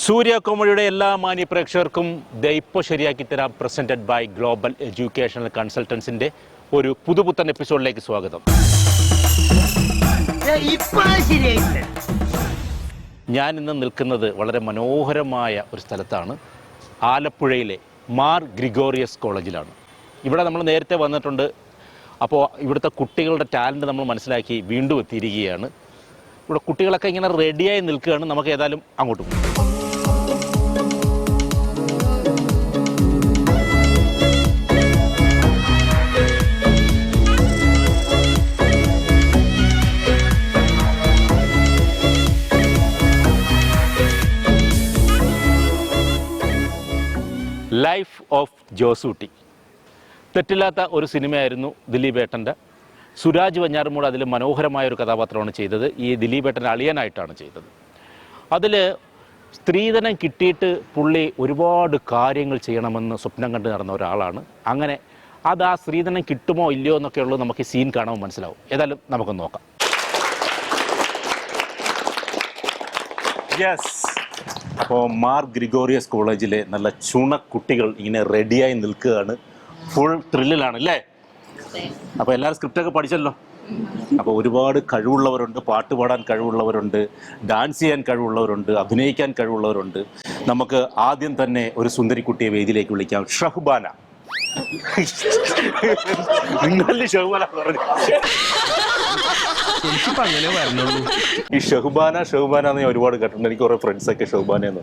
സൂര്യ കോമഡിയുടെ എല്ലാ മാന്യ പ്രേക്ഷകർക്കും ഇപ്പോൾ ശരിയാക്കി തരാം പ്രസന്റഡ് ബൈ ഗ്ലോബൽ എഡ്യൂക്കേഷണൽ കൺസൾട്ടൻസിന്റെ ഒരു പുതുപുത്തൻ എപ്പിസോഡിലേക്ക് സ്വാഗതം. ഞാൻ ഇന്ന് നിൽക്കുന്നത് വളരെ മനോഹരമായ ഒരു സ്ഥലത്താണ്. ആലപ്പുഴയിലെ മാർ ഗ്രിഗോറിയസ് കോളേജിലാണ്. ഇവിടെ നമ്മൾ നേരത്തെ വന്നിട്ടുണ്ട്. അപ്പോൾ ഇവിടുത്തെ കുട്ടികളുടെ ടാലൻറ്റ് നമ്മൾ മനസ്സിലാക്കി വീണ്ടും എത്തിയിരിക്കുകയാണ്. ഇവിടെ കുട്ടികളൊക്കെ ഇങ്ങനെ റെഡിയായി നിൽക്കുകയാണ്. നമുക്ക് ഏതായാലും അങ്ങോട്ട് പോകും. ലൈഫ് ഓഫ് ജോസൂട്ടി തെറ്റില്ലാത്ത ഒരു സിനിമയായിരുന്നു ദിലീപേട്ടൻ്റെ. സുരാജ് വഞ്ഞാറുമൂട് അതിൽ മനോഹരമായൊരു കഥാപാത്രമാണ് ചെയ്തത്. ഈ ദിലീപേട്ടൻ്റെ അളിയനായിട്ടാണ് ചെയ്തത്. അതിൽ സ്ത്രീധനം കിട്ടിയിട്ട് പുള്ളി ഒരുപാട് കാര്യങ്ങൾ ചെയ്യണമെന്ന് സ്വപ്നം കണ്ട് നടന്ന ഒരാളാണ്. അങ്ങനെ അത് ആ സ്ത്രീധനം കിട്ടുമോ ഇല്ലയോ എന്നൊക്കെ ഉള്ളത് നമുക്ക് ഈ സീൻ കാണുമ്പോൾ മനസ്സിലാവും. ഏതായാലും നമുക്കൊന്ന് നോക്കാം. യെസ്, അപ്പോൾ മാർ ഗ്രിഗോറിയസ് കോളേജിലെ നല്ല ചുണക്കുട്ടികൾ ഇങ്ങനെ റെഡിയായി നിൽക്കുകയാണ്. ഫുൾ ത്രില്ലിലാണ് അല്ലേ? അപ്പോൾ എല്ലാവരും സ്ക്രിപ്റ്റൊക്കെ പഠിച്ചല്ലോ. അപ്പോൾ ഒരുപാട് കഴിവുള്ളവരുണ്ട്, പാട്ട് പാടാൻ കഴിവുള്ളവരുണ്ട്, ഡാൻസ് ചെയ്യാൻ കഴിവുള്ളവരുണ്ട്, അഭിനയിക്കാൻ കഴിവുള്ളവരുണ്ട്. നമുക്ക് ആദ്യം തന്നെ ഒരു സുന്ദരിക്കുട്ടിയെ വേദിയിലേക്ക് വിളിക്കാം. ഷഹ്ബാന. നിങ്ങളല്ലേ ഷഹ്ബാന പറഞ്ഞു? ഈ ഷഹ്ബാന എന്ന് ഞാൻ ഒരുപാട് കേട്ടിട്ടുണ്ട്. എനിക്ക് കുറേ ഫ്രണ്ട്സൊക്കെ ഷഹ്ബാനയെന്ന്.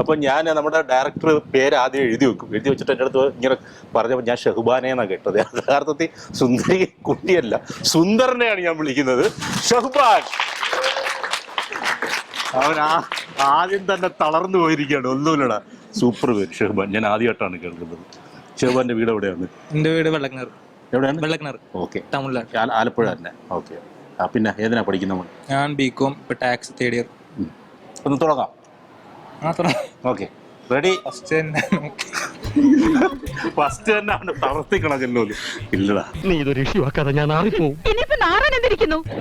അപ്പം ഞാൻ നമ്മുടെ ഡയറക്ടർ പേര് ആദ്യം എഴുതി വെച്ചിട്ട് എൻ്റെ അടുത്ത് ഇങ്ങനെ പറഞ്ഞപ്പോൾ ഞാൻ ഷഹ്ബാനയെന്നാണ് കേട്ടത്. യഥാർത്ഥത്തിൽ സുന്ദരി കുട്ടിയല്ല, സുന്ദരനെയാണ് ഞാൻ വിളിക്കുന്നത്. ഷഹ്ബാൻ. അവൻ ആദ്യം തന്നെ തളർന്നു പോയിരിക്കുകയാണ്. ഒന്നുമില്ലടാ, സൂപ്പർ പേര് ഷഹ്ബാൻ. ഞാൻ ആദ്യമായിട്ടാണ് കേൾക്കുന്നത്. ഷഹ്ബാന്റെ വീട് എവിടെയാണ്? എൻ്റെ വീട് വെള്ളക്കിണർ. എവിടെയാണ്? വെള്ളക്കിണർ. ഓക്കെ, തമിഴ്നാട്, ആലപ്പുഴ തന്നെ. ഓക്കെ. പിന്നെ ഏതിനാ പഠിക്കുന്നത്? ഞാൻ ബികോം, ഇപ്പൊ ടാക്സ് തേർഡ് ഇയർ. ഒന്ന് തുടങ്ങാം. Okay, ready? ഫസ്റ്റ് തന്നെ തളർത്തിക്കണല്ലോ. ഇല്ലടാ, നീ ഇതൊരു ഇഷ്യൂ ആക്കാതെ ഞാൻ ആറിപ്പോവും.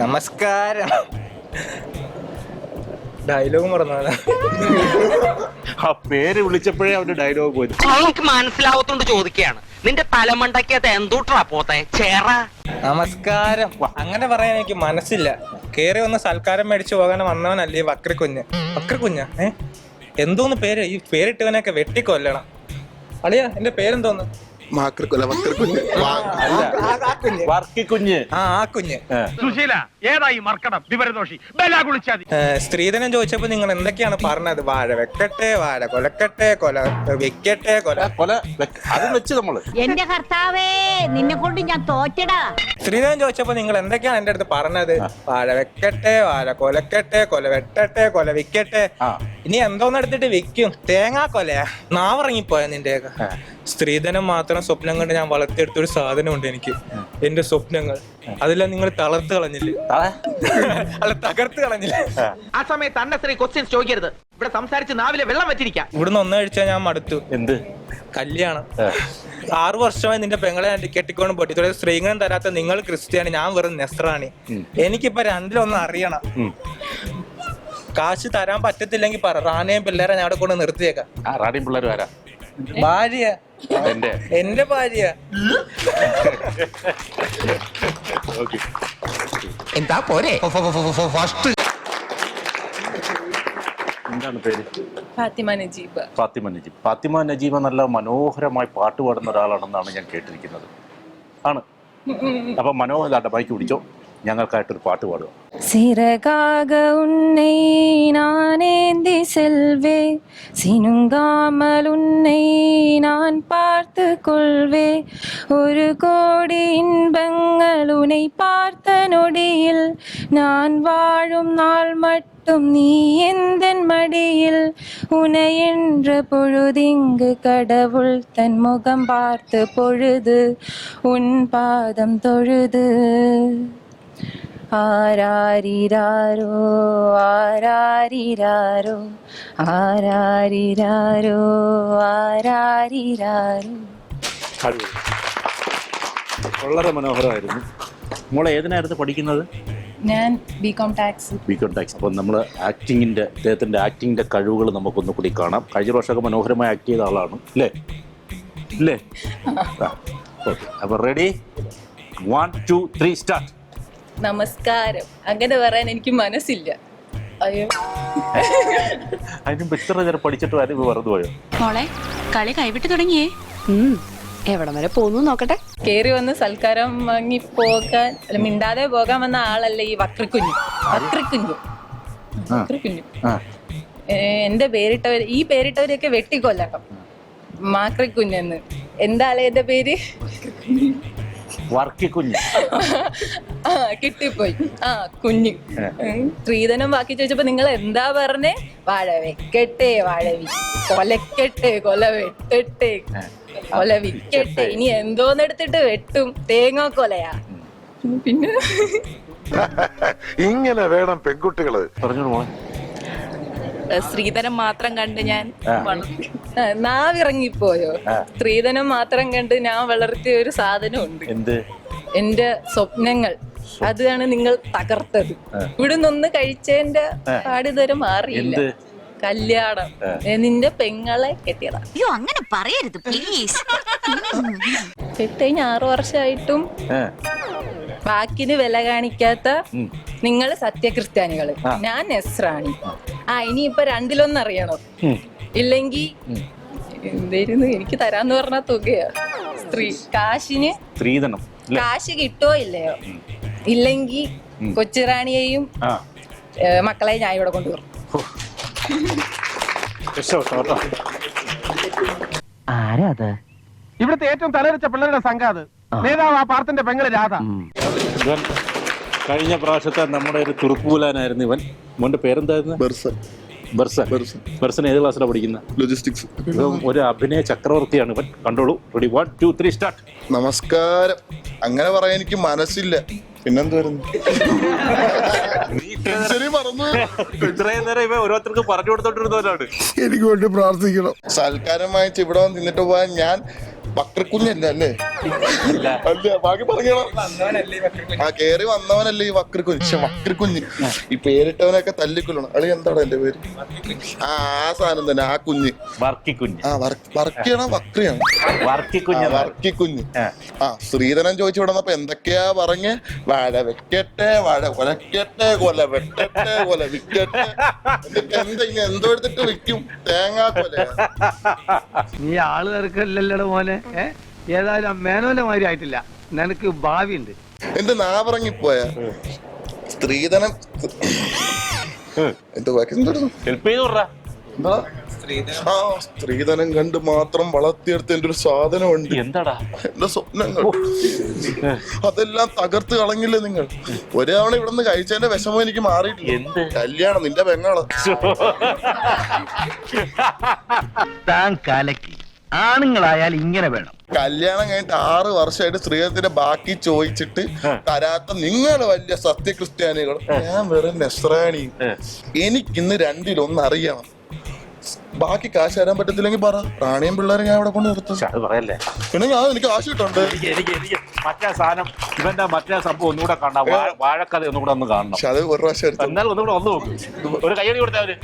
നമസ്കാരം. ഡയലോഗ് മറന്നാ? ആ പേര് വിളിച്ചപ്പോഴേ അവന്റെ ഡയലോഗ് പോയി. മനസ്സിലാവത്തോണ്ട് ചോദിക്കുകയാണ്. നിന്റെ തലമണ്ടക്കകത്ത് എന്തൂട്ടാ പോത്തെ ചേറ? നമസ്കാരം. അങ്ങനെ പറയാൻ എനിക്ക് മനസ്സില്ല. കേറി ഒന്ന് സൽക്കാരം മേടിച്ചു പോകാൻ വന്നവനല്ലേ വക്രക്കുഞ്ഞ്. വക്രക്കുഞ്ഞ എന്തോന്ന് പേര്? ഈ പേരിട്ടവനൊക്കെ വെട്ടിക്കൊല്ലണം. അളിയാ, എന്റെ പേരെന്തോന്ന്? സ്ത്രീധനം ചോദിച്ചപ്പോ നിങ്ങൾ എന്തൊക്കെയാണ് പറഞ്ഞത്? വാഴ വെക്കട്ടെ, വാഴ കൊലക്കട്ടെ, കൊല വെക്കട്ടെ, കൊല അത് വെച്ച് നമ്മള്. എന്റെ കർത്താവേ, നിന്നെ കൊണ്ട് ഞാൻ തോറ്റടാ. സ്ത്രീധനം ചോദിച്ചപ്പോ നിങ്ങൾ എന്തൊക്കെയാണ് എന്റെ അടുത്ത് പറഞ്ഞത്? വാഴ വെക്കട്ടെ, വാഴ കൊലക്കട്ടെ, കൊല വെട്ടട്ടെ, കൊല വിക്കട്ടെ. ഇനി എന്തോന്ന് എടുത്തിട്ട് വിൽക്കും? തേങ്ങാ കൊലയാ? നാവിറങ്ങിപ്പോയ നിന്റെയൊക്കെ. സ്ത്രീധനം മാത്രം സ്വപ്നം കണ്ട് ഞാൻ വളർത്തിയെടുത്തൊരു സാധനമുണ്ട് എനിക്ക്. എന്റെ സ്വപ്നങ്ങൾ അതെല്ലാം നിങ്ങൾ തളർത്ത് കളഞ്ഞില്ലേ? അല്ല, തകർത്ത് കളഞ്ഞില്ലേ? ആ സമയത്ത് അന്നശ്രീ ക്വസ്റ്റ്യൻസ് ചോദിക്കരുത്. ഇവിടെ സംസാരിച്ച് നാവിലെ വെള്ളം വെച്ചിരിക്കാം. ഇവിടുന്ന് ഒന്നഴിച്ചാൽ ഞാൻ മടുത്തു. എന്ത് കല്യാണം? 6 വർഷമായി നിന്റെ പെങ്ങളെ ഞാൻ കെട്ടിക്കൊണ്ട് പോട്ടി. ഇതുവരെ സ്ത്രീധനം തരാത്ത നിങ്ങൾ ക്രിസ്ത്യാനി, ഞാൻ വെറും നെസ്രാണി. എനിക്കിപ്പോ രണ്ടിലൊന്നും അറിയണം. കാശ് തരാൻ പറ്റത്തില്ലെങ്കിൽ പറ, റാണിയും പിള്ളേരെ ഞാൻ അവിടെ കൊണ്ട് നിർത്തിയേക്കാം. റാണിയും പിള്ളേരും ആരാ? ഭാര്യ. എന്റെ ഭാര്യ. എന്താ പോരെ? എന്താണ് പേര്? ഫാത്തിമ നജീബ്. ഫാത്തിമ നജീബ് നല്ല മനോഹരമായി പാട്ട് പാടുന്ന ഒരാളാണെന്നാണ് ഞാൻ കേട്ടിരിക്കുന്നത്. ആണ്. അപ്പൊ മനോഹരമായിട്ട് ബൈക്ക് പിടിച്ചോ, ഞങ്ങൾക്കായിട്ടൊരു പാട്ട് പാടുക. சிறகாக உன்னை நான் ஏந்தி செல்வே, சினுங்காமல் உன்னை நான் பார்த்து கொள்வே, ஒரு கோடி இன்பங்கள் உன்னை பார்த்த நொடியில், நான் வாழும் நாள் மட்டும் நீ எந்தன் மடியில், உனை என்ற பொழுதிங்கு கடவுள் தன் முகம் பார்த்து பொழுது உன் பாதம் தொழுது. ആരാരിരാരോ ആരാരിരാരോ ആരാരിരാരോ ആരാരിരാരോ. വളരെ മനോഹരമായിരുന്നു. മോളെ ഏതിനായിരുന്നു പഠിക്കുന്നത്? ഞാൻ ബികോം ടാക്സ്. BCom tax. അപ്പം നമ്മൾ അദ്ദേഹത്തിൻ്റെ ആക്ടിങ്ങിൻ്റെ കഴിവുകൾ നമുക്കൊന്ന് കൂടി കാണാം. കഴിഞ്ഞ പ്രാവശ്യമൊക്കെ മനോഹരമായി ആക്ട് ചെയ്ത ആളാണ് അല്ലേ? ഓക്കെ, അപ്പോൾ റെഡി, 1 2 3 സ്റ്റാർട്ട്. നമസ്കാരം. അങ്ങനെ പറയാൻ എനിക്ക് മനസ്സില്ല. അയ്യോ, അതിനും ഇത്ര നേരം പഠിച്ചിട്ട് അതിന് മറന്നു പോയോ? മോളെ കളി കൈവിട്ട് തുടങ്ങിയേ. എവിടം വരെ പോന്നു നോക്കട്ടെ. കേറി വന്ന് സൽക്കാരം വാങ്ങി പോകാൻ, അല്ല മിണ്ടാതെ പോകാൻ വന്ന ആളല്ലേ ഈ വക്രക്കുഞ്ഞു. എന്റെ പേരിട്ടവർ, ഈ പേരിട്ടവരെയൊക്കെ വെട്ടിക്കൊല്ലണം. മാക്രിക്കുഞ്ഞെന്ന്. എന്താളെ എന്റെ പേര്? വർക്കിക്കുഞ്ഞ്. കിട്ടിപ്പോയി. കുഞ്ഞ്. സ്ത്രീധനം ബാക്കി ചോദിച്ചപ്പോ നിങ്ങൾ എന്താ പറഞ്ഞേ? വാഴ വെക്കട്ടെ, കൊലക്കട്ടെ, കൊല വെട്ടട്ടെ, കൊല വിക്കട്ടെ. ഇനി എന്തോന്നെടുത്തിട്ട് വെട്ടും? തേങ്ങ കൊലയാ. പിന്നെ ഇങ്ങനെ വേണം പെൺകുട്ടികള്. പറഞ്ഞോളൂ മോളെ. സ്ത്രീധനം മാത്രം കണ്ട് ഞാൻ നാവിറങ്ങിപ്പോയോ? സ്ത്രീധനം മാത്രം കണ്ട് ഞാൻ വളർത്തിയ ഒരു സാധനമുണ്ട്. എന്ത്? എന്റെ സ്വപ്നങ്ങൾ. അതാണ് നിങ്ങൾ തകർത്തത്. ഇവിടെ നിന്ന് കഴിച്ചതിന്റെ പാടിതുവരെ മാറിയില്ല. കല്യാണം. നിന്റെ പെങ്ങളെ കെട്ടിയതാ. അയ്യോ അങ്ങനെ പറയരുത് പ്ലീസ്. കെട്ടിക്കഴിഞ്ഞ 6 വർഷമായിട്ടും വാക്കിന് വില കാണിക്കാത്ത നിങ്ങൾ സത്യക്രിസ്ത്യാനികള്, ഞാൻ നെസ്രാണി. ഇനിയിപ്പൊ രണ്ടിലൊന്നറിയണം. ഇല്ലെങ്കി എന്തായിരുന്നു എനിക്ക് തരാന്ന് പറഞ്ഞ തുകയാ. കാശിന് സ്ത്രീധനം. കാശ് കിട്ടോ ഇല്ലയോ? ഇല്ലെങ്കി കൊച്ചുറാണിയെയും മക്കളെ ഞാൻ ഇവിടെ കൊണ്ടുവരും. ആരാ അത്? ഇവിടുത്തെ ഏറ്റവും തലവെച്ച പിള്ളേരുടെ സംഘം. അത് നേതാവ് ആ പാർത്തിന്റെ പെങ്ങള് രാധ. ഇവൻ കഴിഞ്ഞ പ്രാവശ്യത്തെ നമ്മുടെ ഒരു തുറുപ്പുലാനായിരുന്നു ഇവൻ. മോന്റെ പേരെന്തായിരുന്നു? ബെർസൻ. ഏത് ക്ലാസ്സിലാണ് പഠിക്കുന്നത്? ലോജിസ്റ്റിക്സ്. ഒരു അഭിനയ ചക്രവർത്തിയാണ് ഇവൻ. കണ്ടോളൂ. Ready, 1 2 3 start. നമസ്കാരം. അങ്ങനെ പറയാൻ എനിക്ക് മനസ്സില്ല. പിന്നെന്തായിരുന്നു? ഇത്രയും നേരം ഇവ ഓരോരുത്തർക്ക് പറഞ്ഞു കൊടുത്തോണ്ടിരുന്നവരാണ്. എനിക്ക് വേണ്ടി പ്രാർത്ഥിക്കണം. സൽക്കാരം വാങ്ങിച്ച് ഇവിടെ വന്ന് നിന്നിട്ട് പോവാൻ ഞാൻ വക്രക്കുഞ്ഞല്ല അല്ലേ? അല്ല, ബാക്കി പറഞ്ഞോളാം. കേറി വന്നവനല്ലേ ഈ വക്രക്കുഞ്ഞ്. വക്രക്കുഞ്ഞ് ഈ പേരിട്ടവനൊക്കെ തല്ലിക്കൊല്ലണം. അളി എന്താണ് എന്റെ പേര്? ആ സാധനം തന്നെ, ആ കുഞ്ഞ്. വർക്കിക്കുഞ്ഞ്. വർക്കിയാണോ വക്രിയാണോ? വർക്കിക്കുഞ്ഞ്. സ്ത്രീധനം ചോദിച്ചു വിടന്നപ്പോ എന്തൊക്കെയാ പറഞ്ഞ്? വാഴ വെക്കട്ടെ, വാഴ കൊലക്കട്ടെ, കൊല വെട്ടട്ടെ, കൊല വിക്കട്ടെ. എന്താ ഇനി എന്തോ എടുത്തിട്ട് വിൽക്കും? തേങ്ങാ കൊല. നീ ആള് തിരക്കല്ലല്ലോ മോനെ. ഏതായാലും മേനോന്റെ മാതിരി ആയിട്ടില്ല. നിനക്ക് ഭാവിയുണ്ട്. എന്റെ നാവിറങ്ങിപ്പോയ സ്ത്രീധനം സ്ത്രീധനം കണ്ട് മാത്രം വളർത്തിയെടുത്ത എന്റെ ഒരു സാധനമുണ്ട്. എന്താടാ? എന്റെ സ്വപ്നങ്ങൾ. അതെല്ലാം തകർത്ത് കളഞ്ഞില്ലേ നിങ്ങൾ? ഒരാവണ ഇവിടെ നിന്ന് കഴിച്ചതിന്റെ വിഷമം എനിക്ക് മാറിയിട്ടില്ല. കല്യാണം നിന്റെ പെങ്ങള്. താൻ കലക്കി. ആണുങ്ങളായാൽ ഇങ്ങനെ വേണം. കല്യാണം കഴിഞ്ഞിട്ട് 6 വർഷമായിട്ട് സ്ത്രീധനത്തിന്റെ ബാക്കി ചോദിച്ചിട്ട് തരാത്ത നിങ്ങൾ വലിയ സത്യക്രിസ്ത്യാനികൾ. ഞാൻ വെറും നെസ്രാണി. എനിക്കിന്ന് 2-1 അറിയണം. ബാക്കി കാശ് തരാൻ പറ്റത്തില്ലെങ്കിൽ പറ. റാണിയും പിള്ളേരെ ഞാൻ ഇവിടെ കൊണ്ട് നിർത്തും. പിന്നെ ഞാൻ എനിക്ക് കാശ് കിട്ടുണ്ട്. മറ്റേ സാധനം ഇവന്റെ മറ്റേ സംഭവം ഒന്നുകൂടെ കാണാം. വാഴക്കഥ ഒന്നുകൂടെ ഒന്ന് കാണണം. പക്ഷെ അത് ഒരു പ്രാവശ്യം എടുത്തു. എന്നാലും ഒന്നുകൂടെ വന്നു നോക്കും. ഒരു കയ്യടി കൊടുത്തവര്.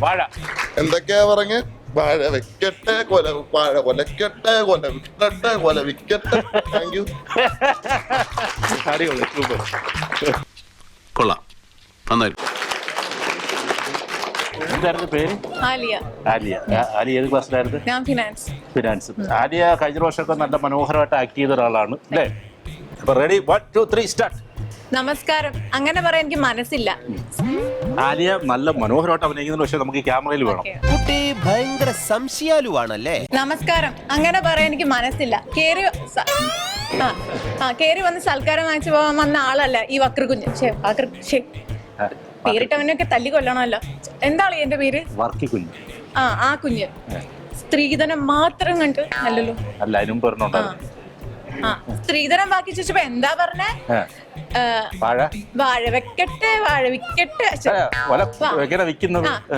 വാഴ എന്തൊക്കെയാ പറഞ്ഞ്? വാഴ വെക്കട്ടെ, വാഴ കൊലക്കട്ടെ, കൊല വിക്കട്ടെ, കൊല വിക്കട്ടെ. Thank you. കൊള്ളാം, നന്നായി. എന്തായിരുന്നു പേര്? ആലിയ. ആലിയ ഏത് ക്ലാസ്സിലായിരുന്നു? ഞാൻ ഫിനാൻസ്. ആലിയ കഴിഞ്ഞ വർഷമൊക്കെ നല്ല മനോഹരമായിട്ട് ആക്ട് ചെയ്ത ഒരാളാണ് അല്ലേ? അപ്പൊ റെഡി, 1 2 3 സ്റ്റാർട്ട്. നമസ്കാരം. അങ്ങനെ പറയാൻ എനിക്ക് മനസ്സില്ല. ആലിയ നല്ല മനോഹരമായിട്ട് അഭിനയിക്കുന്ന, പക്ഷെ നമുക്ക് ക്യാമറയിൽ വേണം. കുട്ടി ഭയങ്കര സംശയാലുവാണല്ലേ? നമസ്കാരം. അങ്ങനെ പറയാൻ എനിക്ക് മനസ്സില്ല. കേറി വന്ന് സൽക്കാരം വാങ്ങിച്ചു പോകാൻ വന്ന ആളല്ല ഈ വക്രക്കുഞ്ഞ്. പേരിട്ടവനൊക്കെ തല്ലി കൊല്ലണമല്ലോ. എന്താണ് എന്റെ പേര്? വർക്കിക്കുഞ്ഞ്. ആ കുഞ്ഞ്. സ്ത്രീധനം മാത്രം കണ്ട് അല്ലല്ലോ. അല്ല, അതിനും പറഞ്ഞോണ്ടായിരുന്നു. സ്ത്രീധനം ബാക്കി ചോദിച്ചപ്പോ എന്താ പറഞ്ഞേ? വാഴ വെക്കട്ടെ, വാഴ വിക്കട്ടെ.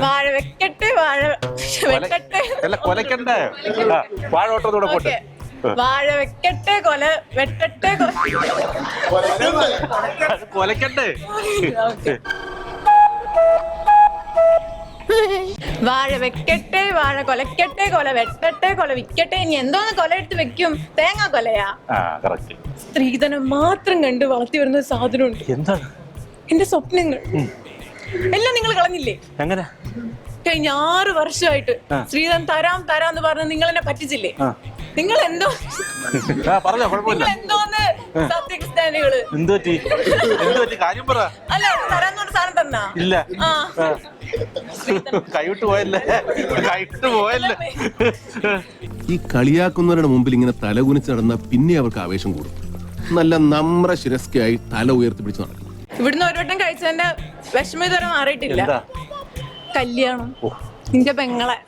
വാഴ വെക്കട്ടെ, വാഴ വെക്കട്ടെ. കൊലക്കണ്ടേ? വാഴ ഓട്ടത്തോടെ പോട്ടെ. വാഴ വെക്കട്ടെ കൊല വെട്ടട്ടെ കൊലക്കട്ടെ. വാഴ വെക്കട്ടെ വാഴ കൊലക്കട്ടെ കൊല വെട്ടട്ടെ കൊല വിക്കട്ടെ. ഇനി എന്തോന്ന് കൊല എടുത്ത് വെക്കും? തേങ്ങാ കൊലയാ. സ്ത്രീധനം മാത്രം കണ്ട് വളർത്തി വരുന്ന ഒരു സാധനമുണ്ട്. എന്താണ്? എന്റെ സ്വപ്നങ്ങൾ എല്ലാം നിങ്ങൾ കളഞ്ഞില്ലേ? എങ്ങനെ? കഴിഞ്ഞ 6 വർഷമായിട്ട് സ്ത്രീധനം തരാന്ന് പറഞ്ഞ് നിങ്ങൾ എന്നെ പറ്റിച്ചില്ലേ? നിങ്ങൾ എന്തോ എന്തോന്ന് സത്യക്രിസ്ത്യാനികള് കാര്യം പറ. അല്ല തരാന്ന് പറഞ്ഞ സാധനം തന്നാ ഇല്ല. കൈവിട്ട് പോയല്ലേ. ഈ കളിയാക്കുന്നവരുടെ മുമ്പിൽ ഇങ്ങനെ തലകുനിച്ച് നടന്ന പിന്നെ അവർക്ക് ആവേശം കൂടും. നല്ല നമ്ര ശിരസ്കയായി തല ഉയർത്തിപ്പിടിച്ച് നടക്കും. ഇവിടുന്ന് ഒരു വട്ടം കഴിച്ചതിന്റെ വിഷമം ഇതുവരെ മാറിയിട്ടില്ല. കല്യാണം നിന്റെ പെങ്ങളെ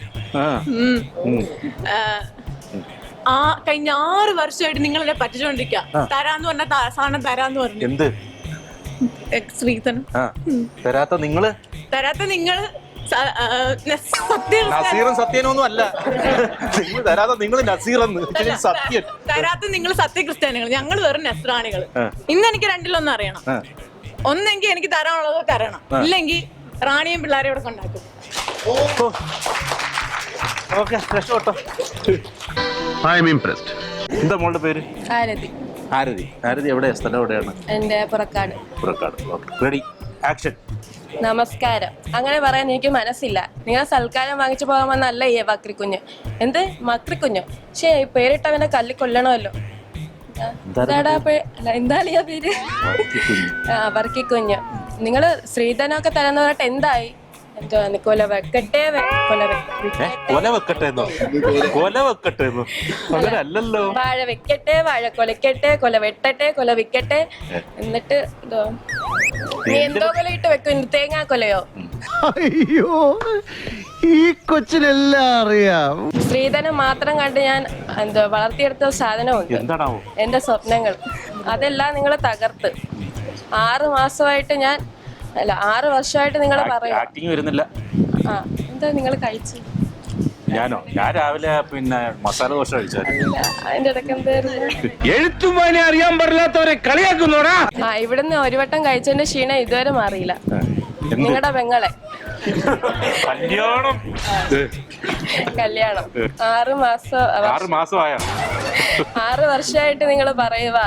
കഴിഞ്ഞ 6 വർഷമായിട്ട് നിങ്ങൾ എന്നെ പറ്റിച്ചോണ്ടിരിക്കുക. തരാന്ന് പറഞ്ഞ സാധനം തരാന്ന് പറഞ്ഞു. എന്ത് സ്ത്രീധനം തരാത്ത നിങ്ങള് സത്യനൊന്നും അല്ല. തരാത്ത നിങ്ങൾ സത്യൻ. തരാത്ത നിങ്ങൾ സത്യക്രിസ്ത്യാനികൾ, ഞങ്ങൾ വെറും നസ്രാണികൾ. ഇന്ന് എനിക്ക് രണ്ടിലൊന്നും അറിയണം. ഒന്നെങ്കിൽ എനിക്ക് തരാനുള്ളത് തരണം, ഇല്ലെങ്കിൽ റാണിയും പിള്ളേരെ ഇവിടെ കൊണ്ടാക്കും. എന്താ മോളുടെ പേര്? ആരതി. ആരതി എവിടെയാ? സ്ഥലം എവിടെയാണ്? എന്റെ പുറക്കാട്. Ready, action. നമസ്കാരം. അങ്ങനെ പറയാൻ എനിക്ക് മനസ്സില്ല. നിങ്ങൾ സൽക്കാരം വാങ്ങിച്ചു പോകാമെന്നല്ല ഈ വക്രിക്കുഞ്ഞ്. എന്ത് മക്രിക്കുഞ്ഞോ? പക്ഷേ പേരിട്ടവനെ കല്ലി കൊല്ലണമല്ലോ. എന്താണ് ഈ പേര്? വർക്കിക്കുഞ്ഞ്. നിങ്ങള് സ്ത്രീധനമൊക്കെ തരാന്ന് പറഞ്ഞിട്ട് എന്തായി? കൊല വെക്കട്ടെ അങ്ങനല്ലോ. വാഴ വെക്കട്ടെ വാഴ കൊലക്കട്ടെ കൊല വെട്ടട്ടെ കൊല വിക്കട്ടെ. എന്നിട്ട് നീ എന്തോ കൊല ഇട്ട് വെക്കും? തേങ്ങാ കൊലയോ? അയ്യോ, ഈ കൊച്ചിനെല്ലാം അറിയാം. സ്ത്രീധനം മാത്രം കണ്ട് ഞാൻ വളർത്തിയെടുത്ത സാധനമുണ്ട്, എന്റെ സ്വപ്നങ്ങൾ. അതെല്ലാം നിങ്ങൾ തകർത്ത്. 6 മാസമായിട്ട് ഞാൻ 6 വർഷമായിട്ട് നിങ്ങൾ പറയാം. എന്താ നിങ്ങൾ കഴിച്ചു? ഞാൻ രാവിലെ മസാല ദോശ കഴിച്ചായിരുന്നു. അതിന്റെ ഇടയ്ക്ക് എന്തായിരുന്നു? എഴുത്തുമാനെ അറിയാൻ പാടില്ലാത്തവരെ കളിയാക്കുന്നോടാ. ഇവിടുന്ന് ഒരു വട്ടം കഴിച്ചതിന്റെ ക്ഷീണം ഇതുവരെ മാറിയില്ല. നിങ്ങളുടെ പെങ്ങളെ കല്യാണം 6 മാസമായോ? 6 വർഷമായിട്ട് നിങ്ങൾ പറയുക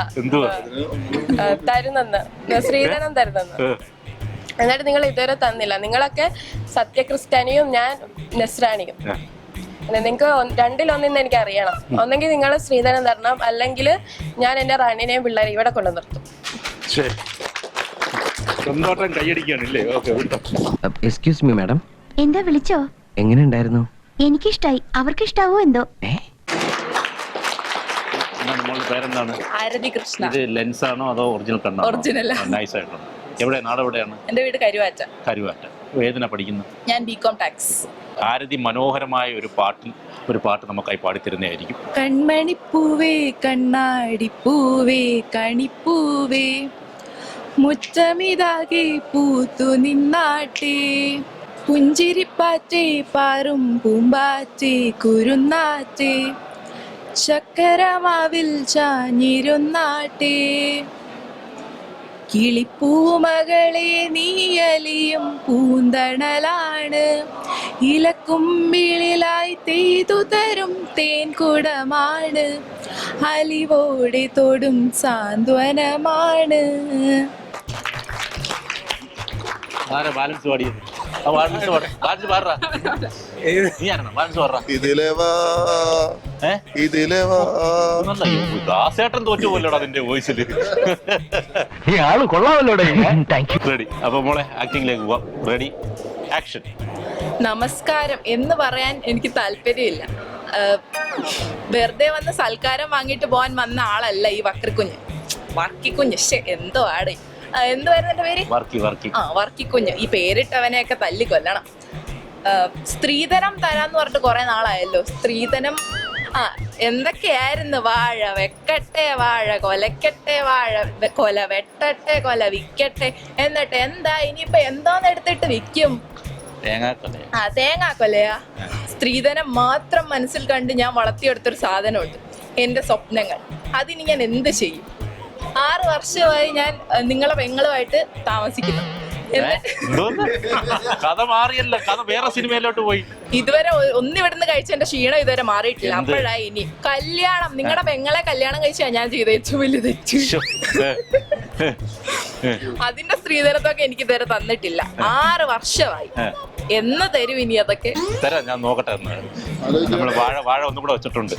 തരുന്നെന്ന്, സ്ത്രീധനം തരുന്നെന്ന്. എന്നിട്ട് നിങ്ങൾ ഇതുവരെ തന്നില്ല. നിങ്ങളൊക്കെ സത്യക്രിസ്ത്യാനിയും ഞാൻ നസ്രാണിയും. നിങ്ങൾക്ക് രണ്ടിലൊന്നിന്ന് എനിക്ക് അറിയണം. ഒന്നെങ്കിൽ നിങ്ങൾ സ്ത്രീധനം തരണം, അല്ലെങ്കിൽ ഞാൻ എന്റെ റാണിനെയും പിള്ളേരെ ഇവിടെ കൊണ്ടു നിർത്തും. Excuse me madam. എന്താ വിളിച്ചോ? എങ്ങനെ ഉണ്ടായിരുന്നു? എനിക്കിഷ്ടായി. അവർക്ക് ഇഷ്ടാവോ എന്തോ. പേരെന്താണ്? ആരതി കൃഷ്ണ. ഇത് ലെൻസ് ആണോ അതോ ഒറിജിനൽ കണ്ണോ? ഒറിജിനൽ. നൈസ് ആയിട്ടുണ്ട്. എവിടെ? നാടെവിടെയാണ്? എന്റെ വീട് കരുവാറ്റ. ഏതിനാ പഠിക്കുന്നത്? ഞാൻ ബികോം ടാക്സ്. ആരതി മനോഹരമായ ഒരു പാട്ട് നമുക്കായി പാടിത്തരുന്നതായിരിക്കും. കൺമണിപ്പൂവേ കണ്ണാടിപ്പൂവേ കണിപ്പൂവേ മുറ്റമിതാകെ പൂത്തു നിന്നാട്ടേ പുഞ്ചിരിപ്പാറ്റേ പാറും പൂമ്പാറ്റേ കുരുന്നാറ്റേ ചക്കരമാവിൽ ചാഞ്ഞിരുന്നാട്ടേ കിളിപ്പൂമകളെ നീയലിയും പൂന്തണലാണ് ഇലക്കുമ്പിളിലായി തെയ്തു തരും തേൻകുടമാണ് അലിവോടെ തൊടും സാന്ത്വനമാണ്. ബാലൻസ് പാടിയത് ദാസേട്ടൻ തോറ്റു പോലോടാ അതിന്റെ വോയിസില്. റെഡി. അപ്പൊ മോളെ ആക്ടിംഗിലേക്ക് പോവാം. Ready, action. നമസ്കാരം എന്ന് പറയാൻ എനിക്ക് താല്പര്യമില്ല. വെറുതെ വന്ന് സൽക്കാരം വാങ്ങിട്ട് പോകാൻ വന്ന ആളല്ല ഈ വക്രിക്കുഞ്ഞ്. വർക്കിക്കുഞ്ഞ് എന്തോ ആടെ എന്തുവായിരുന്നു എന്റെ പേര്? വർക്കിക്കുഞ്ഞ്. ഈ പേരിട്ടവനെയൊക്കെ തല്ലിക്കൊല്ലണം. സ്ത്രീധനം തരാന്ന് പറഞ്ഞിട്ട് കുറെ നാളായല്ലോ. സ്ത്രീധനം എന്തൊക്കെയായിരുന്നു? വാഴ വെക്കട്ടെ വാഴ കൊലക്കട്ടെ വാഴ കൊല വെട്ടട്ടെ കൊല വിക്കട്ടെ. എന്നിട്ട് എന്താ ഇനിയിപ്പൊ എന്തോന്ന് എടുത്തിട്ട് വിൽക്കും? തേങ്ങാക്കൊലയാ. സ്ത്രീധനം മാത്രം മനസ്സിൽ കണ്ട് ഞാൻ വളർത്തിയെടുത്തൊരു സാധനമുണ്ട്. എൻ്റെ സ്വപ്നങ്ങൾ. അതിന് ഞാൻ എന്ത് ചെയ്യും? 6 വർഷമായി ഞാൻ നിങ്ങളെ പെങ്ങളുമായിട്ട് താമസിക്കുന്നു. എന്തോന്ന്? കഥ മാറിയല്ല, കഥ വേറെ സിനിമയിലോട്ട് പോയി. ഇതുവരെ ഒന്നിവിടുന്ന് കഴിച്ച എന്റെ ക്ഷീണം ഇതുവരെ മാറിയിട്ടില്ല. അപ്പോഴായി ഇനി കല്യാണം. നിങ്ങളുടെ പെങ്ങളെ കല്യാണം കഴിച്ചാ ഞാൻ ചെയ്ത ഏറ്റവും വലിയ തെറ്റ്. അതിന്റെ സ്ത്രീധനത്തൊക്കെ എനിക്ക് ഇതുവരെ തന്നിട്ടില്ല. 6 വർഷമായി. എന്ന് തരും ഇനി അതൊക്കെ? തരാം, ഞാൻ നോക്കട്ടെ. നമ്മള് വാഴ ഒന്നും കൂടെ വെച്ചിട്ടുണ്ട്.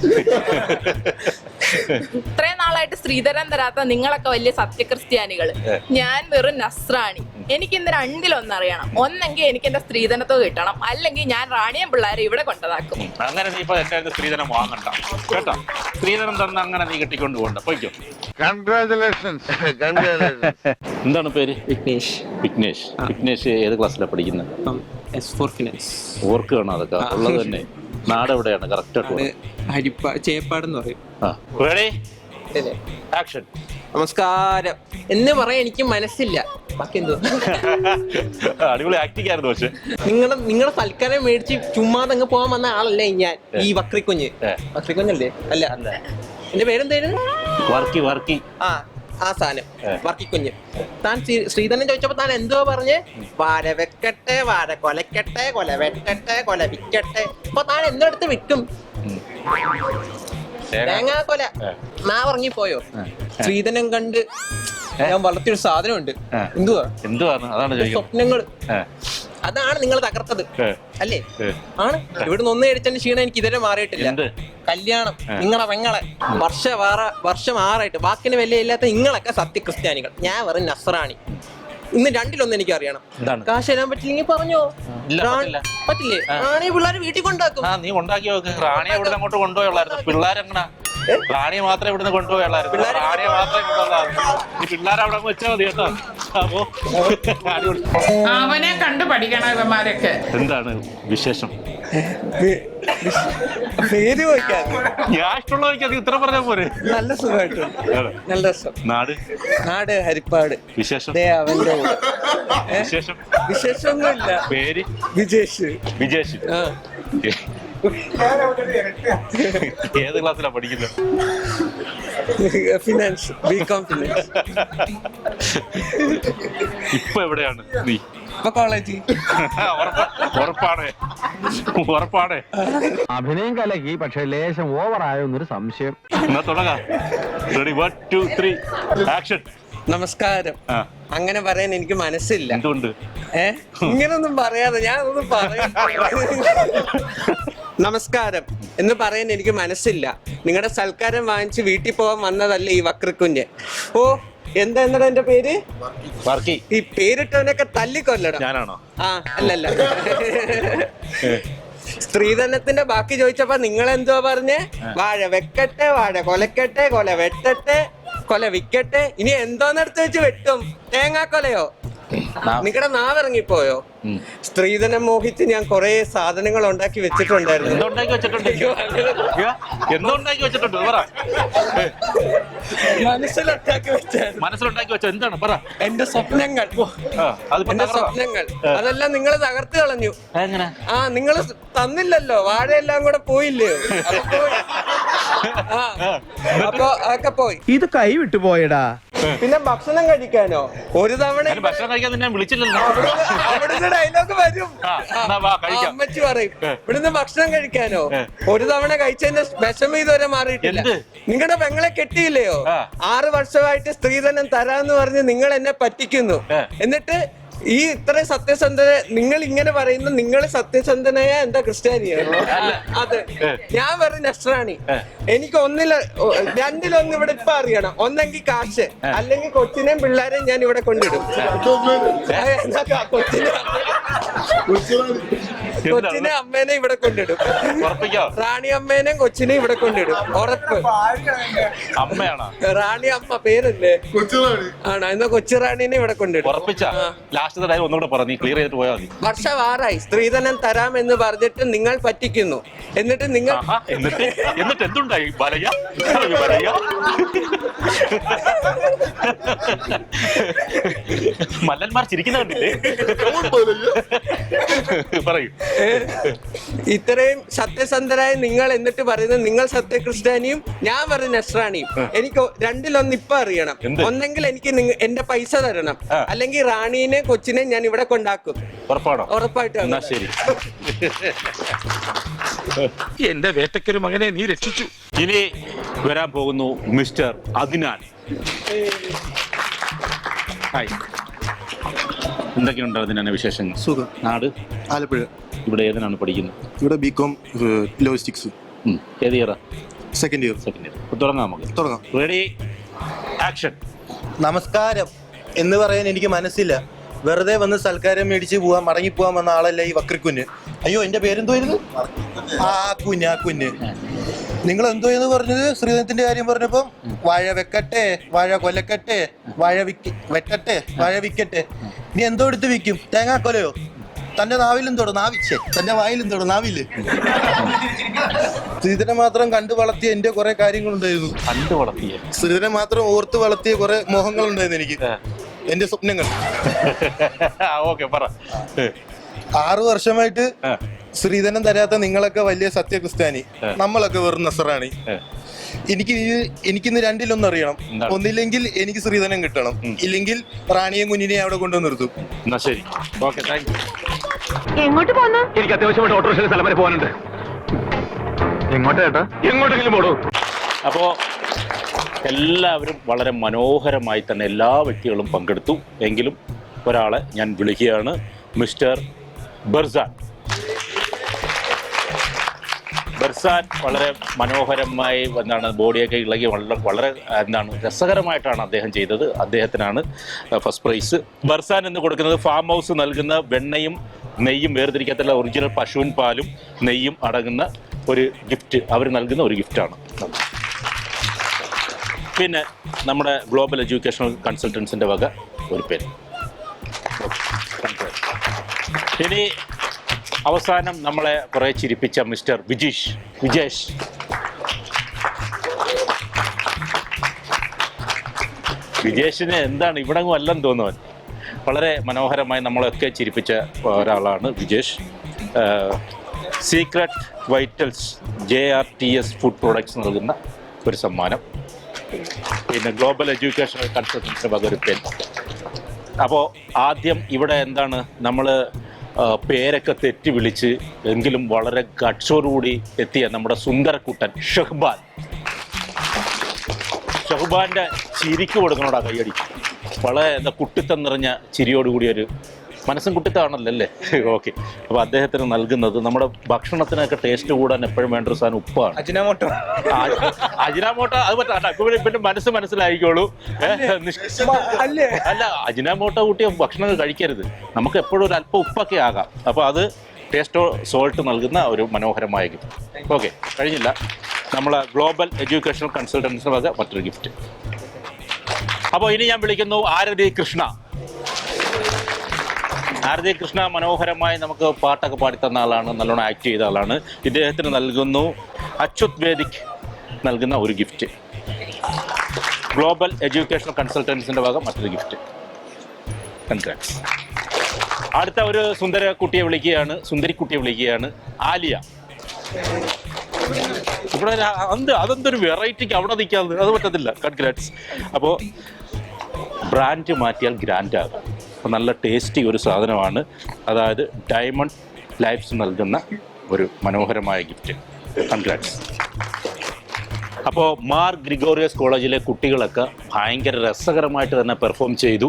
ഇത്രയും നാളായിട്ട് സ്ത്രീധനം തരാത്ത നിങ്ങളൊക്കെ വലിയ സത്യക്രിസ്ത്യാനികള്, ഞാൻ വെറും നസ്രാണി. എനിക്ക് ഇന്ന് രണ്ടിലൊന്നറിയണം. ഒന്നെങ്കിൽ എനിക്ക് എന്റെ സ്ത്രീധനത്തോ കിട്ടണം, അല്ലെങ്കിൽ ഞാൻ റാണിയം പിള്ളേരെ ഇവിടെ കൊണ്ടതാക്കും. അങ്ങനെ നീ ഇപ്പൊ എന്റെ സ്ത്രീധനം വാങ്ങണ്ട കേട്ടോ. സ്ത്രീധനം തന്ന അങ്ങനെ നീ കെട്ടിക്കൊണ്ട് പോകണ്ട, പോയിക്കോ. എന്താണ് പേര്? വിഘ്നേഷ്. വിഘ്നേഷ്. വിഘ്നേഷ് ഏത് ക്ലാസ്സിലാണ് പഠിക്കുന്നത്? S4 finance. ഓർക്കുകയാണോ അതൊക്കെ ഉള്ളത് തന്നെ? നാട് എവിടെയാണ് കറക്റ്റ്? ചേപ്പാടെന്ന് പറയും. ആക്ഷൻ. നമസ്കാരം എന്ന് പറയാൻ എനിക്ക് മനസ്സില്ല. ബാക്കി എന്തോ അടിപൊളി ആക്ടിങ് ആയിരുന്നു. പക്ഷെ നിങ്ങളുടെ സൽക്കാരം മേടിച്ച് ചുമ്മാതങ്ങ് പോകാൻ വന്ന ആളല്ലേ ഞാൻ, ഈ വക്രിക്കുഞ്ഞ്. വക്രിക്കുഞ്ഞല്ലേ? അല്ല, എന്റെ പേരെന്തായിരുന്നു? വർക്കി. ആ സാധനം വർക്കിക്കുഞ്ഞ്. താൻ ശ്രീധരൻ ചോദിച്ചപ്പോ താൻ എന്തോ പറഞ്ഞ്? വാര വെക്കട്ടെ, വാര കൊലക്കട്ടെ, കൊല വെട്ടട്ടെ, കൊല വിക്കട്ടെ. അപ്പൊ താൻ എന്തെടുത്ത് വിൽക്കും? തേങ്ങാ കൊല. നാവറങ്ങിപ്പോയോ? ശ്രീധരൻ കണ്ട് ഞാൻ വളർത്തിയൊരു സാധനമുണ്ട്. എന്തുവാണ്? സ്വപ്നങ്ങള്. അതാണ് നിങ്ങൾ തകർത്തത് അല്ലേ? ആണ്. ഇവിടുന്ന് ഒന്ന് അടിച്ചതിന് ക്ഷീണം എനിക്ക് ഇതുവരെ മാറിയിട്ടില്ല. കല്യാണം. നിങ്ങളെ പെങ്ങളെ വർഷം 6 വാക്കിന് വിലയില്ലാത്ത നിങ്ങളൊക്കെ സത്യക്രിസ്ത്യാനികൾ, ഞാൻ വെറും നസ്രാണി. ഇന്ന് രണ്ടിലൊന്നും എനിക്ക് അറിയണം. കാശ് തരാൻ പറ്റില്ലെങ്കിൽ പറഞ്ഞോ. പറ്റില്ലേ? റാണി പിള്ളേരെ വീട്ടിൽ കൊണ്ടാക്കും. നീ ഉണ്ടാക്കി നോക്ക്. റാണിയെ ഇവിടെ അങ്ങോട്ട് കൊണ്ടുപോയുള്ളായിരുന്നു. പിള്ളേരെങ്ങനെ? റാണിയെ മാത്രമേ ഇവിടുന്ന് കൊണ്ടുപോയുള്ളായിരുന്നു. റാണിയെ മാത്രമേ കൊണ്ടുപോകുള്ളായിരുന്നു. ഈ പിള്ളേരെ അവിടെ വെച്ചാൽ മതി കേട്ടോ. അപ്പോ അവനെ കണ്ടു പഠിക്കണം ഇവന്മാരൊക്കെ. എന്താണ് വിശേഷം? പേര് ചോദിക്കാൻ ഞാൻ ഇഷ്ടമുള്ള ചോദിക്കാതെ ഇത്ര പറഞ്ഞാൽ പോരെ? നല്ല സുഖമായിട്ടുണ്ട്. നല്ല രസം. നാട് ഹരിപ്പാട്. വിശേഷം? അവന്റെ വിശേഷം? വിശേഷമൊന്നുമില്ല. പേര്? വിജേഷ്. ഏത് ക്ലാസ്സിലാ പഠിക്കുന്നത്? ഫിനാൻസ്. BCom finance. ഇപ്പൊ എവിടെയാണ് നീ? കോളേജ്. ഉറപ്പാണ്. അഭിനയം കലക്കി, പക്ഷെ ലേശം ഓവറായോ എന്നൊരു സംശയം. എന്നാ തുടങ്ങാം. Ready, 1 2 3 action. നമസ്കാരം. അങ്ങനെ പറയാൻ എനിക്ക് മനസ്സില്ല. എന്തുകൊണ്ട്? ഇങ്ങനൊന്നും പറയാതെ ഞാൻ ഒന്നും പറയാം. നമസ്കാരം എന്ന് പറയാൻ എനിക്ക് മനസ്സില്ല. നിങ്ങളുടെ സൽക്കാരം വാങ്ങിച്ച് വീട്ടിൽ പോകാൻ വന്നതല്ല ഈ വക്രക്കുഞ്ഞ്. ഓ, എന്താ എന്റെ പേര്? വർക്കി. ഈ പേരിട്ടവനൊക്കെ തല്ലിക്കൊല്ലണം. ഞാനാണോ? അല്ലല്ല. സ്ത്രീധനത്തിന്റെ ബാക്കി ചോദിച്ചപ്പോ നിങ്ങൾ എന്തോ പറഞ്ഞേ? വാഴ വെക്കട്ടെ, വാഴ കൊലക്കട്ടെ, കൊല വെട്ടട്ടെ, കൊല വിക്കട്ടെ. ഇനി എന്തോന്നെടുത്ത് വെച്ച് വെട്ടും? തേങ്ങാക്കൊലയോ? നിങ്ങളുടെ നാവിറങ്ങിപ്പോയോ? സ്ത്രീധനം മോഹിച്ച് ഞാൻ കുറെ സാധനങ്ങൾ ഉണ്ടാക്കി വെച്ചിട്ടുണ്ടായിരുന്നു. മനസ്സിലുണ്ടാക്കി വെച്ചോ? എന്താണ് പറ. എന്റെ സ്വപ്നങ്ങൾ. അതെല്ലാം നിങ്ങൾ തകർത്ത് കളഞ്ഞു. നിങ്ങൾ തന്നില്ലല്ലോ. വാഴയെല്ലാം കൂടെ പോയില്ലയോ? അപ്പൊ അതൊക്കെ പോയി. ഇത് കൈ വിട്ടു പോയടാ. പിന്നെ ഭക്ഷണം കഴിക്കാനോ? ഒരു തവണ ഭക്ഷണം കഴിക്കാൻ നിന്നെ വിളിച്ചില്ലല്ലോ. അവിടുന്ന് ഡയലോഗ് വരും. അമ്മച്ചി പറയും ഇവിടുന്ന് ഭക്ഷണം കഴിക്കാനോ? ഒരു തവണ കഴിച്ചതിന്റെ വിഷമം ഇതുവരെ മാറിയിട്ടില്ല. നിങ്ങളുടെ പെങ്ങളെ കെട്ടിയില്ലയോ? 6 വർഷമായിട്ട് സ്ത്രീധനം തരാന്ന് പറഞ്ഞ് നിങ്ങൾ എന്നെ പറ്റിക്കുന്നു. എന്നിട്ട് ഈ ഇത്രയും സത്യസന്ധന നിങ്ങൾ ഇങ്ങനെ പറയുന്നു. നിങ്ങൾ സത്യസന്ധനായ എന്താ ക്രിസ്ത്യാനിയാണോ? അതെ. ഞാൻ വെറും നസ്രാണി. എനിക്ക് രണ്ടിലൊന്ന് ഇവിടെ ഇപ്പൊ അറിയണം. ഒന്നെങ്കിൽ കാശ്, അല്ലെങ്കിൽ കൊച്ചിനെയും പിള്ളേരെയും ഞാൻ ഇവിടെ കൊണ്ടിടും. കൊച്ചിനെ അമ്മേനെ ഇവിടെ കൊണ്ടിടും. റാണി അമ്മേനെയും കൊച്ചിനെ ഇവിടെ കൊണ്ടിടും. ഉറപ്പ്. അമ്മയാണോ? റാണി അമ്മ പേരല്ലേ? ആണോ? എന്നാ കൊച്ചു റാണീനെ ഇവിടെ കൊണ്ടിടും. ലാസ്റ്റ് ഡയലോഗ് ഒന്നുകൂടെ പറ, നീ ക്ലിയർ ചെയ്തിട്ട് പോയാൽ മതി. വർഷവാറായി സ്ത്രീധനം തരാമെന്ന് പറഞ്ഞിട്ട് നിങ്ങൾ പറ്റിക്കുന്നു. എന്നിട്ട് നിങ്ങൾ എന്നിട്ട് എന്തുണ്ടായി ബലയ ബലയ? മല്ലന്മാർ ചിരിക്കുന്ന കണ്ടില്ലേ? പറയൂ. ഇത്രയും സത്യസന്ധരായ നിങ്ങൾ എന്നിട്ട് പറയുന്നത് നിങ്ങൾ സത്യക്രിസ്ത്യാനിയും ഞാൻ പറയുന്ന നസ്രാണിയും. എനിക്ക് രണ്ടിലൊന്ന് ഇപ്പൊ അറിയണം. ഒന്നെങ്കിൽ എനിക്ക് എന്റെ പൈസ തരണം, അല്ലെങ്കിൽ റാണീനെ കൊച്ചിനെ ഞാൻ ഇവിടെ കൊണ്ടാക്കും. ഉറപ്പാണോ? ഉറപ്പായിട്ടും. എന്നാ ശരി. എന്റെ വേട്ടക്കൊരു മകനെ നീ രക്ഷിച്ചു. ഇനി വരാൻ പോകുന്നു മിസ്റ്റർ അദ്നാൻ. ഹായ്, എന്തൊക്കെയുണ്ട് അദ്നാൻ വിശേഷങ്ങൾ? സുഖം. നാട്? ആലപ്പുഴ. ഇവിടെ ഏതിനാണ് പഠിക്കുന്നത്? ഇവിടെ ബികോം ലോജിസ്റ്റിക്സ്. ഏത് ഇയറാ? Second year. തുടങ്ങാം, നമുക്ക് തുടങ്ങാം. Ready, action. നമസ്കാരം എന്ന് പറയാൻ എനിക്ക് മനസ്സില്ല. വെറുതെ വന്ന് സൽക്കാരം മേടിച്ച് പോവാൻ മടങ്ങിപ്പോവാൻ വന്ന ആളല്ല ഈ വക്രിക്കുഞ്ഞ്. അയ്യോ, എന്റെ പേരെന്തോയിരുന്നു? ആ കുഞ്ഞ്. നിങ്ങൾ എന്തോ എന്ന് പറഞ്ഞത്? ശ്രീധനത്തിന്റെ കാര്യം പറഞ്ഞപ്പം വാഴ വെക്കട്ടെ, വാഴ കൊലക്കട്ടെ, വാഴ വെക്കട്ടെ, വാഴ വിക്കട്ടെ. നീ എന്തോ എടുത്ത് വിൽക്കും? തേങ്ങാക്കൊലയോ? തന്റെ നാവിലും തൊടും, തന്റെ വായിലും തൊടും, നാവില്. ശ്രീധരനെ മാത്രം കണ്ടു വളർത്തിയ എന്റെ കുറെ കാര്യങ്ങളുണ്ടായിരുന്നു. കണ്ടു വളർത്തിയ ശ്രീധരനെ മാത്രം ഓർത്ത് വളർത്തിയ കുറെ മോഹങ്ങളുണ്ടായിരുന്നു എനിക്ക്, എന്റെ സ്വപ്നങ്ങൾ. ഓക്കെ, പറ. 6 വർഷമായിട്ട് ശ്രീധരൻ തരാത്ത നിങ്ങളൊക്കെ വലിയ സത്യക്രിസ്ത്യാനി, നമ്മളൊക്കെ വെറും നസറാണി. എനിക്കിന്ന് രണ്ടിലൊന്നും അറിയണം. ഒന്നില്ലെങ്കിൽ എനിക്ക് ശ്രീധരൻ കിട്ടണം, ഇല്ലെങ്കിൽ റാണിയും കുഞ്ഞിനെയും അവിടെ കൊണ്ടുവന്ന് നിർത്തും. എന്നാ ശരി, ഓക്കെ, താങ്ക് യു. എങ്ങോട്ട് പോന്നു? എനിക്ക് അത്യാവശ്യമായിട്ട് ഓട്ടോറിക്ഷ സ്ഥലം വരെ പോകാനുണ്ട്. എങ്ങോട്ടാ? എങ്ങോട്ടെങ്കിലും പോടൂ. അപ്പോൾ എല്ലാവരും വളരെ മനോഹരമായി തന്നെ എല്ലാ വ്യക്തികളും പങ്കെടുത്തു. എങ്കിലും ഒരാളെ ഞാൻ വിളിക്കുകയാണ്, മിസ്റ്റർ ബർസാൻ. ബർസാൻ വളരെ മനോഹരമായി ബോഡിയൊക്കെ ഇളകി വളരെ രസകരമായിട്ടാണ് അദ്ദേഹം ചെയ്തത്. അദ്ദേഹത്തിനാണ് ഫസ്റ്റ് പ്രൈസ്. ബർസാൻ എന്ന് കൊടുക്കുന്നത് ഫാം ഹൗസ് നൽകുന്ന വെണ്ണയും നെയ്യും വേർതിരിക്കത്തുള്ള ഒറിജിനൽ പശുവിൻ പാലും നെയ്യും അടങ്ങുന്ന ഒരു ഗിഫ്റ്റ്, അവർ നൽകുന്ന ഒരു ഗിഫ്റ്റാണ്. പിന്നെ നമ്മുടെ ഗ്ലോബൽ എഡ്യൂക്കേഷണൽ കൺസൾട്ടൻസിൻ്റെ വക ഒരു പേര്. ഇനി അവസാനം നമ്മളെ കുറേ ചിരിപ്പിച്ച മിസ്റ്റർ വിജേഷ്. വിജേഷിന് എന്താണ് ഇവിടെങ്ങും അല്ലെന്ന് തോന്നുവാൻ. വളരെ മനോഹരമായി നമ്മളൊക്കെ ചിരിപ്പിച്ച ഒരാളാണ് Vijesh. Secret vitals JRTS food products നൽകുന്ന ഒരു സമ്മാനം. പിന്നെ ഗ്ലോബൽ എഡ്യൂക്കേഷണൽ കൺസൾട്ടൻസിൻ്റെ വക ഒരു പേര്. അപ്പോൾ ആദ്യം ഇവിടെ എന്താണ്, നമ്മൾ പേരൊക്കെ തെറ്റി വിളിച്ച് എങ്കിലും വളരെ ഗട്സോടുകൂടി എത്തിയ നമ്മുടെ സുന്ദരക്കുട്ടൻ ഷഹ്ബാന്റെ ചിരിക്ക് കൊടുക്കണോടാ കൈയടി. വളരെ കുട്ടിത്തം നിറഞ്ഞ ചിരിയോടുകൂടി ഒരു മനസ്സും കുട്ടിത്താണല്ലോ അല്ലേ? ഓക്കെ. അപ്പോൾ അദ്ദേഹത്തിന് നൽകുന്നത് നമ്മുടെ ഭക്ഷണത്തിനൊക്കെ ടേസ്റ്റ് കൂടാൻ എപ്പോഴും വേണ്ട ഒരു സാധനം ഉപ്പാണ്. അജിനാമോട്ടോ അത് പറ്റാ. പിന്നെ മനസ്സിലായിക്കോളൂ. അല്ല, അജിനാമോട്ടോ കൂട്ടിയ ഭക്ഷണം കഴിക്കരുത്. നമുക്ക് എപ്പോഴും ഒരു അല്പം ഉപ്പൊക്കെ ആകാം. അപ്പോൾ അത് ടേസ്റ്റോ സോൾട്ട് നൽകുന്ന ഒരു മനോഹരമായ ഗിഫ്റ്റ്. ഓക്കെ, കഴിഞ്ഞില്ല. നമ്മളെ ഗ്ലോബൽ എഡ്യൂക്കേഷണൽ കൺസൾട്ടൻസിന് വക മറ്റൊരു ഗിഫ്റ്റ്. അപ്പോൾ ഇനി ഞാൻ വിളിക്കുന്നു ആരതി കൃഷ്ണ. ആരതി കൃഷ്ണ മനോഹരമായി നമുക്ക് പാട്ടൊക്കെ പാടിത്തന്ന ആളാണ്, നല്ലോണം ആക്ട് ചെയ്ത ആളാണ്. ഇദ്ദേഹത്തിന് നൽകുന്നു അച്യുത് വേദിക് നൽകുന്ന ഒരു ഗിഫ്റ്റ്. ഗ്ലോബൽ എഡ്യൂക്കേഷണൽ കൺസൾട്ടൻസിൻ്റെ വക മറ്റൊരു ഗിഫ്റ്റ്. കൺഗ്രാറ്റ്സ്. അടുത്ത ഒരു സുന്ദരിക്കുട്ടിയെ വിളിക്കുകയാണ് ആലിയ. ഇവിടെ അതെന്തൊരു വെറൈറ്റിക്ക് അവിടെ നിൽക്കാതെ, അത് പറ്റത്തില്ല. കൺഗ്രാറ്റ്സ്. അപ്പോൾ ബ്രാൻഡ് മാറ്റിയാൽ ഗ്രാൻഡ് ആകാം. അപ്പോൾ നല്ല ടേസ്റ്റി ഒരു സാധനമാണ്. അതായത് ഡയമണ്ട് ലൈഫ്സ് നൽകുന്ന ഒരു മനോഹരമായ ഗിഫ്റ്റ്. കൺഗ്രാറ്റ്സ്. അപ്പോൾ മാർ ഗ്രിഗോറിയസ് കോളേജിലെ കുട്ടികളൊക്കെ ഭയങ്കര രസകരമായിട്ട് തന്നെ പെർഫോം ചെയ്തു.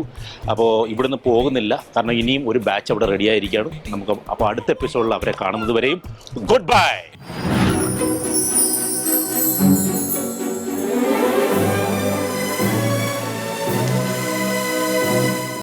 അപ്പോൾ ഇവിടുന്ന് പോകുന്നില്ല, കാരണം ഇനിയും ഒരു ബാച്ച് അവിടെ റെഡിയായിരിക്കുകയാണ്. നമുക്ക് അപ്പോൾ അടുത്ത എപ്പിസോഡിൽ അവരെ കാണുന്നത് വരെയും ഗുഡ് ബൈ.